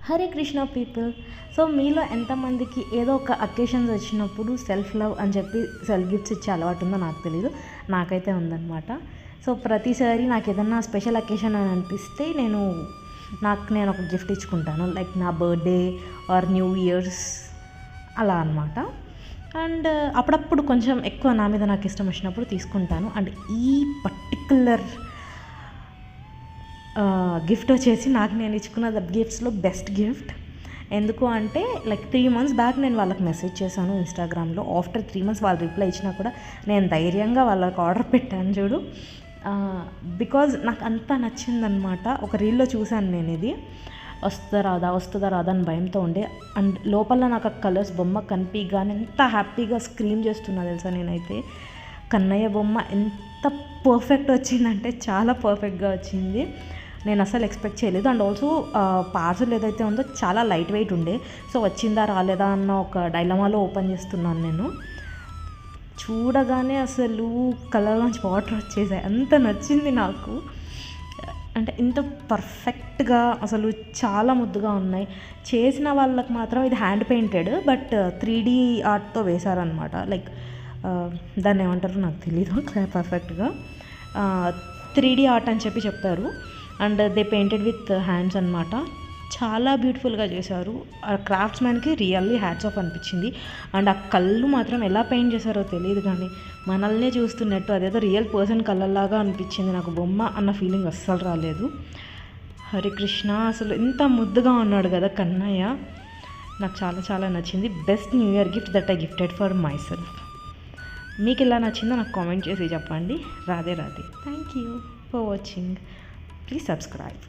Hare Krishna people. So మీలో ఎంతమందికి ఏదో ఒక అకేషన్స్ వచ్చినప్పుడు సెల్ఫ్ లవ్ అని చెప్పి సెల్ఫ్ గిఫ్ట్స్ ఇచ్చే అలవాటు ఉందో నాకు తెలీదు, నాకైతే ఉందన్నమాట. సో ప్రతిసారి నాకు ఏదన్నా స్పెషల్ అకేషన్ అని అనిపిస్తే నేను ఒక గిఫ్ట్ ఇచ్చుకుంటాను, లైక్ నా బర్త్డే ఆర్ న్యూ ఇయర్స్ అలా అనమాట. అండ్ అప్పుడప్పుడు కొంచెం ఎక్కువ నా మీద నాకు ఇష్టం వచ్చినప్పుడు తీసుకుంటాను. అండ్ ఈ పర్టిక్యులర్ గిఫ్ట్ వచ్చేసి నాకు నేను ఇచ్చుకున్న గిఫ్ట్స్లో బెస్ట్ గిఫ్ట్. ఎందుకు అంటే లైక్ 3 months బ్యాక్ నేను వాళ్ళకి మెసేజ్ చేశాను ఇన్స్టాగ్రామ్లో. ఆఫ్టర్ 3 months వాళ్ళు రిప్లై ఇచ్చినా కూడా నేను ధైర్యంగా వాళ్ళకి ఆర్డర్ పెట్టాను చూడు, బికాజ్ నాకు అంతా నచ్చిందనమాట. ఒక రీల్లో చూశాను నేను, ఇది వస్తుందా రాదా అని భయంతో ఉండే. అండ్ లోపల నాకు ఆ కలర్స్ బొమ్మ కనిపించగానే ఎంత హ్యాపీగా స్క్రీమ్ చేస్తున్నా తెలుసా నేనైతే. కన్నయ్య బొమ్మ ఎంత పర్ఫెక్ట్ వచ్చిందంటే చాలా పర్ఫెక్ట్గా వచ్చింది, నేను అసలు ఎక్స్పెక్ట్ చేయలేదు. అండ్ ఆల్సో పార్సల్ ఏదైతే ఉందో చాలా లైట్ వెయిట్ ఉండే. సో వచ్చిందా రాలేదా అన్న ఒక డైలమాలో ఓపెన్ చేస్తున్నాను నేను. చూడగానే అసలు కళ్ళలోంచి వాటర్ వచ్చేసాయి, అంత నచ్చింది నాకు. అంటే ఇంత పర్ఫెక్ట్గా అసలు చాలా ముద్దుగా ఉన్నాయి. చేసిన వాళ్ళకి మాత్రం ఇది హ్యాండ్ పెయింటెడ్, బట్ 3D ఆర్ట్తో వేశారనమాట. లైక్ దాన్ని ఏమంటారో నాకు తెలీదు పర్ఫెక్ట్గా. 3D ఆర్ట్ అని చెప్పి చెప్పారు. And they painted with hands అనమాట. చాలా బ్యూటిఫుల్గా చేశారు. ఆ క్రాఫ్ట్స్మెన్కి రియల్లీ హ్యాట్స్ ఆఫ్ అనిపించింది. అండ్ ఆ కళ్ళు మాత్రం ఎలా పెయింట్ చేశారో తెలియదు, కానీ మనల్నే చూస్తున్నట్టు అదేదో రియల్ పర్సన్ కళ్ళలాగా అనిపించింది. నాకు బొమ్మ అన్న ఫీలింగ్ అస్సలు రాలేదు. హరికృష్ణ అసలు ఎంత ముద్దుగా ఉన్నాడు కదా కన్నయ్య, నాకు చాలా చాలా నచ్చింది. Best new year gift that I gifted for my self. మీకు ఎలా నచ్చిందో నాకు కామెంట్ చేసి చెప్పండి. Radhe Radhe. Thank you for watching. Please subscribe.